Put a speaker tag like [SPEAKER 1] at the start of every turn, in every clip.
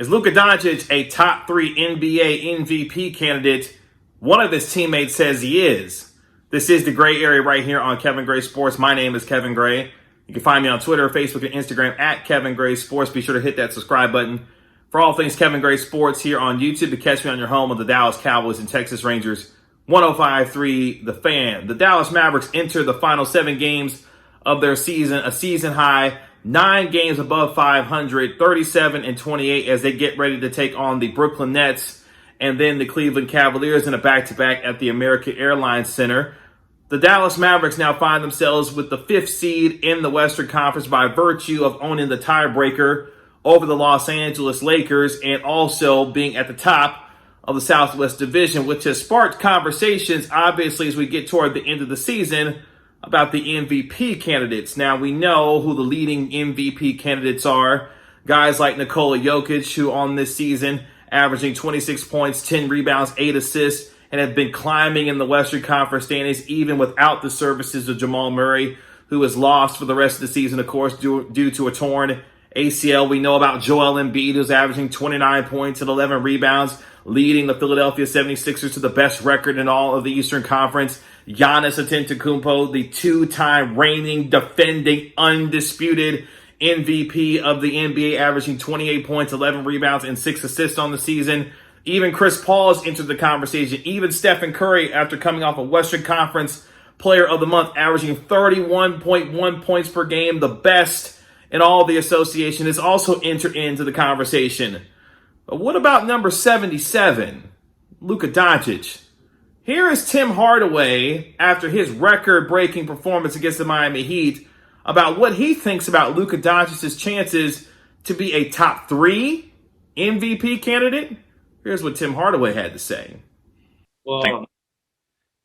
[SPEAKER 1] Is Luka Doncic a top 3 NBA MVP candidate? One of his teammates says he is. This is the Gray Area right here on Kevin Gray Sports. My name is Kevin Gray. You can find me on Twitter, Facebook, and Instagram at Kevin Gray Sports. Be sure to hit that subscribe button for all things Kevin Gray Sports here on YouTube. To catch me on your home of the Dallas Cowboys and Texas Rangers, 105.3 The Fan. The Dallas Mavericks enter the final 7 games of their season, a season high 9 games above 500, 37-28 as they get ready to take on the Brooklyn Nets and then the Cleveland Cavaliers in a back-to-back at the American Airlines Center. The Dallas Mavericks now find themselves with the 5th seed in the Western Conference by virtue of owning the tiebreaker over the Los Angeles Lakers and also being at the top of the Southwest Division, which has sparked conversations, obviously, as we get toward the end of the season about the MVP candidates. Now, we know who the leading MVP candidates are. Guys like Nikola Jokic, who on this season averaging 26 points, 10 rebounds, 8 assists, and have been climbing in the Western Conference standings even without the services of Jamal Murray, who is lost for the rest of the season, of course, due to a torn ACL. We know about Joel Embiid, who's averaging 29 points and 11 rebounds, leading the Philadelphia 76ers to the best record in all of the Eastern Conference. Giannis Antetokounmpo, the 2-time reigning, defending, undisputed MVP of the NBA, averaging 28 points, 11 rebounds, and 6 assists on the season. Even Chris Paul has entered the conversation. Even Stephen Curry, after coming off a Western Conference Player of the Month, averaging 31.1 points per game, the best in all the association, has also entered into the conversation. But what about number 77, Luka Doncic? Here is Tim Hardaway, after his record-breaking performance against the Miami Heat, about what he thinks about Luka Doncic's chances to be a top 3 MVP candidate. Here's what Tim Hardaway had to say.
[SPEAKER 2] Well,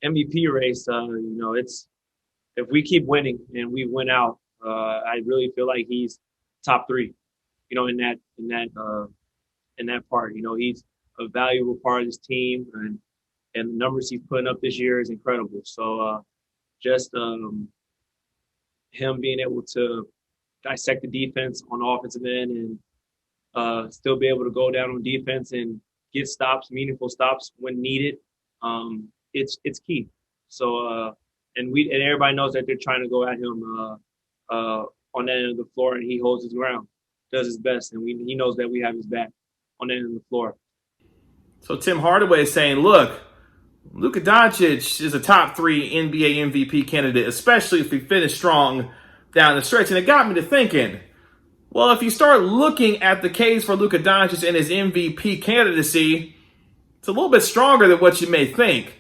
[SPEAKER 2] MVP race, it's if we keep winning and we win out, I really feel like he's top 3. In that part, he's a valuable part of this team, and the numbers he's putting up this year is incredible. So him being able to dissect the defense on the offensive end and still be able to go down on defense and get stops, meaningful stops when needed, it's key. So and everybody knows that they're trying to go at him on that end of the floor, and he holds his ground, does his best, and he knows that we have his back on that end of the floor.
[SPEAKER 1] So Tim Hardaway is saying, look, Luka Doncic is a top 3 NBA MVP candidate, especially if we finish strong down the stretch. And it got me to thinking, well, if you start looking at the case for Luka Doncic and his MVP candidacy, it's a little bit stronger than what you may think.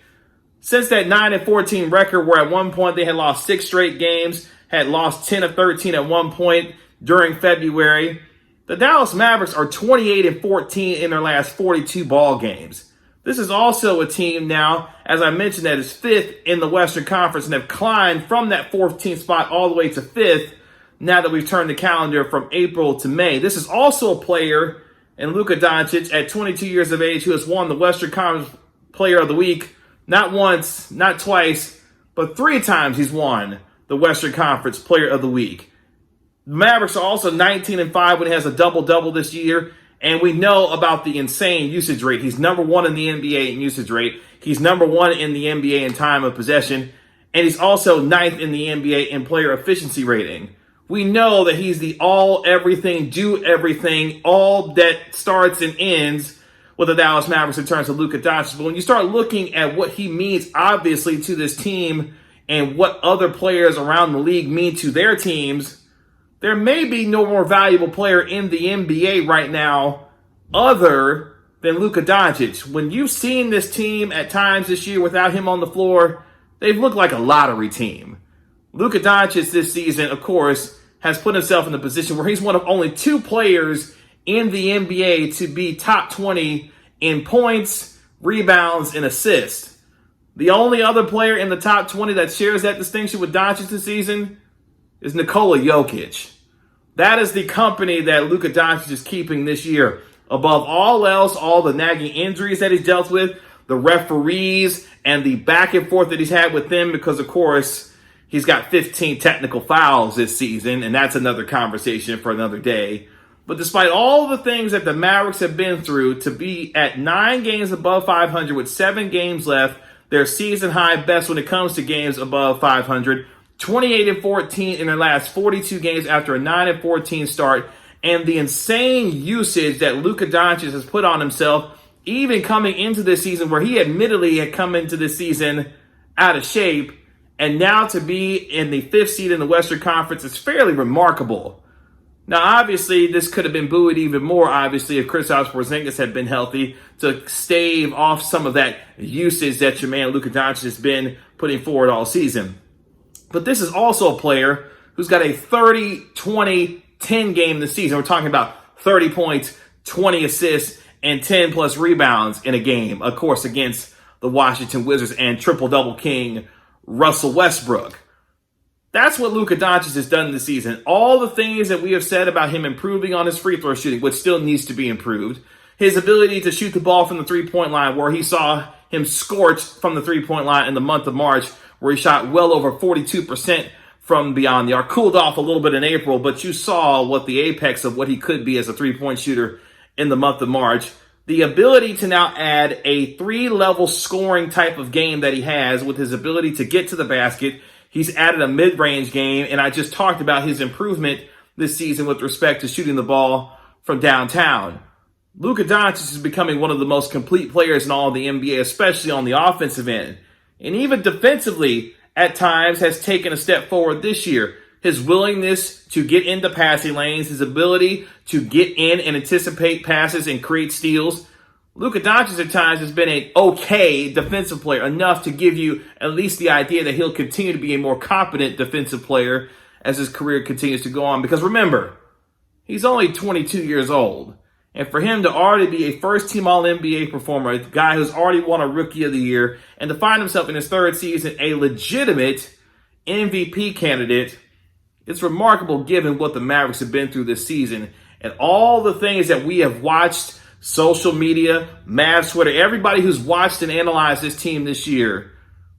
[SPEAKER 1] Since that 9-14 record, where at one point they had lost 6 straight games, had lost 10 of 13 at one point during February, the Dallas Mavericks are 28-14 in their last 42 ball games. This is also a team now, as I mentioned, that is 5th in the Western Conference and have climbed from that 14th spot all the way to 5th now that we've turned the calendar from April to May. This is also a player in Luka Doncic at 22 years of age who has won the Western Conference Player of the Week not once, not twice, but 3 times he's won the Western Conference Player of the Week. The Mavericks are also 19-5 when he has a double-double this year. And we know about the insane usage rate. He's number 1 in the NBA in usage rate. He's number 1 in the NBA in time of possession. And he's also 9th in the NBA in player efficiency rating. We know that he's the all, everything, do everything, all that starts and ends with the Dallas Mavericks in terms of Luka Doncic. But when you start looking at what he means, obviously, to this team and what other players around the league mean to their teams, there may be no more valuable player in the NBA right now other than Luka Doncic. When you've seen this team at times this year without him on the floor, they've looked like a lottery team. Luka Doncic this season, of course, has put himself in a position where he's one of only 2 players in the NBA to be top 20 in points, rebounds, and assists. The only other player in the top 20 that shares that distinction with Doncic this season is Nikola Jokic. That is the company that Luka Doncic is keeping this year. Above all else, all the nagging injuries that he's dealt with, the referees, and the back and forth that he's had with them because, of course, he's got 15 technical fouls this season, and that's another conversation for another day. But despite all the things that the Mavericks have been through, to be at 9 games above 500 with 7 games left, their season high best when it comes to games above 500, 28-14 in their last 42 games after a 9-14 start, and the insane usage that Luka Doncic has put on himself, even coming into this season where he admittedly had come into this season out of shape, and now to be in the 5th seed in the Western Conference is fairly remarkable. Now, obviously, this could have been buoyed even more, obviously, if Kristaps Porzingis had been healthy to stave off some of that usage that your man Luka Doncic has been putting forward all season. But this is also a player who's got a 30-20-10 game this season. We're talking about 30 points, 20 assists, and 10-plus rebounds in a game, of course, against the Washington Wizards and triple-double king Russell Westbrook. That's what Luka Doncic has done this season. All the things that we have said about him improving on his free throw shooting, which still needs to be improved. His ability to shoot the ball from the three-point line, where he saw him scorch from the three-point line in the month of March, where he shot well over 42% from beyond the arc. Cooled off a little bit in April, but you saw what the apex of what he could be as a three-point shooter in the month of March. The ability to now add a 3-level scoring type of game that he has with his ability to get to the basket. He's added a mid-range game, and I just talked about his improvement this season with respect to shooting the ball from downtown. Luka Doncic is becoming one of the most complete players in all of the NBA, especially on the offensive end. And even defensively, at times, has taken a step forward this year. His willingness to get into passing lanes, his ability to get in and anticipate passes and create steals. Luka Doncic at times has been an okay defensive player, enough to give you at least the idea that he'll continue to be a more competent defensive player as his career continues to go on. Because remember, he's only 22 years old. And for him to already be a first-team All-NBA performer, a guy who's already won a Rookie of the Year, and to find himself in his 3rd season a legitimate MVP candidate, it's remarkable given what the Mavericks have been through this season and all the things that we have watched. Social media, Mavs Twitter, everybody who's watched and analyzed this team this year,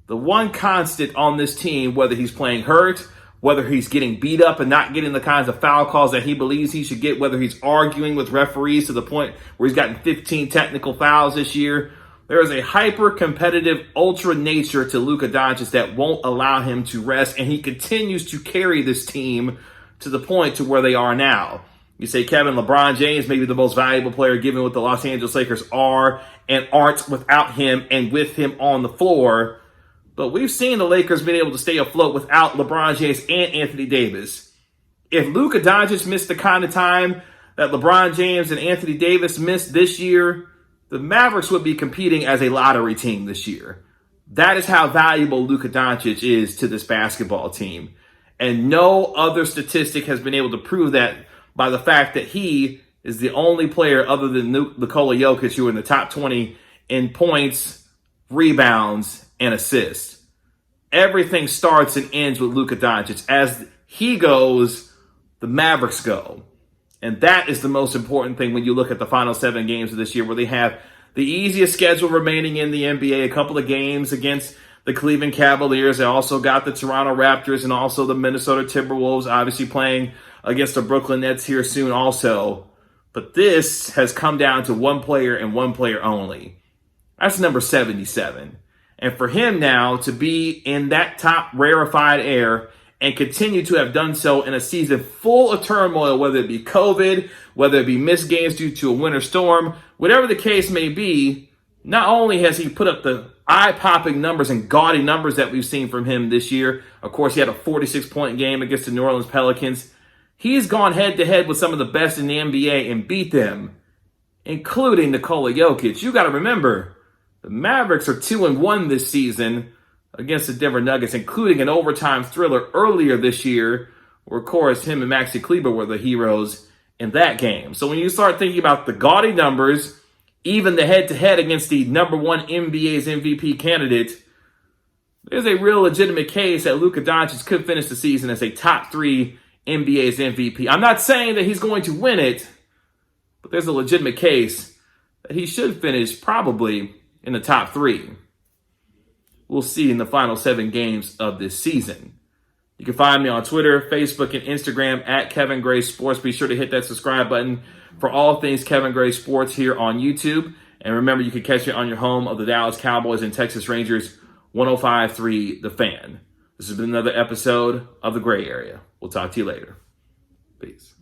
[SPEAKER 1] the one constant on this team, whether he's playing hurt, whether he's getting beat up and not getting the kinds of foul calls that he believes he should get, whether he's arguing with referees to the point where he's gotten 15 technical fouls this year, there is a hyper-competitive, ultra nature to Luka Doncic that won't allow him to rest, and he continues to carry this team to the point to where they are now. You say Kevin, LeBron James may be the most valuable player given what the Los Angeles Lakers are and aren't without him and with him on the floor. But we've seen the Lakers been able to stay afloat without LeBron James and Anthony Davis. If Luka Doncic missed the kind of time that LeBron James and Anthony Davis missed this year, the Mavericks would be competing as a lottery team this year. That is how valuable Luka Doncic is to this basketball team. And no other statistic has been able to prove that by the fact that he is the only player other than Nikola Jokic who are in the top 20 in points, rebounds, and assists. Everything starts and ends with Luka Doncic. As he goes, the Mavericks go. And that is the most important thing when you look at the final 7 games of this year, where they have the easiest schedule remaining in the NBA, a couple of games against the Cleveland Cavaliers. They also got the Toronto Raptors and also the Minnesota Timberwolves, obviously playing against the Brooklyn Nets here soon also. But this has come down to one player and one player only. That's number 77. And for him now to be in that top rarefied air and continue to have done so in a season full of turmoil, whether it be COVID, whether it be missed games due to a winter storm, whatever the case may be, not only has he put up the eye-popping numbers and gaudy numbers that we've seen from him this year. Of course, he had a 46-point game against the New Orleans Pelicans. He's gone head-to-head with some of the best in the NBA and beat them, including Nikola Jokic. You got to remember, the Mavericks are 2-1 this season against the Denver Nuggets, including an overtime thriller earlier this year, where, of course, him and Maxi Kleber were the heroes in that game. So when you start thinking about the gaudy numbers, even the head-to-head against the number 1 NBA's MVP candidate, there's a real legitimate case that Luka Doncic could finish the season as a top 3 NBA's MVP. I'm not saying that he's going to win it, but there's a legitimate case that he should finish probably in the top 3. We'll see in the final 7 games of this season. You can find me on Twitter, Facebook, and Instagram at Kevin Gray Sports. Be sure to hit that subscribe button for all things Kevin Gray Sports here on YouTube. And remember, you can catch it on your home of the Dallas Cowboys and Texas Rangers, 105.3 The Fan. This has been another episode of The Gray Area. We'll talk to you later. Peace.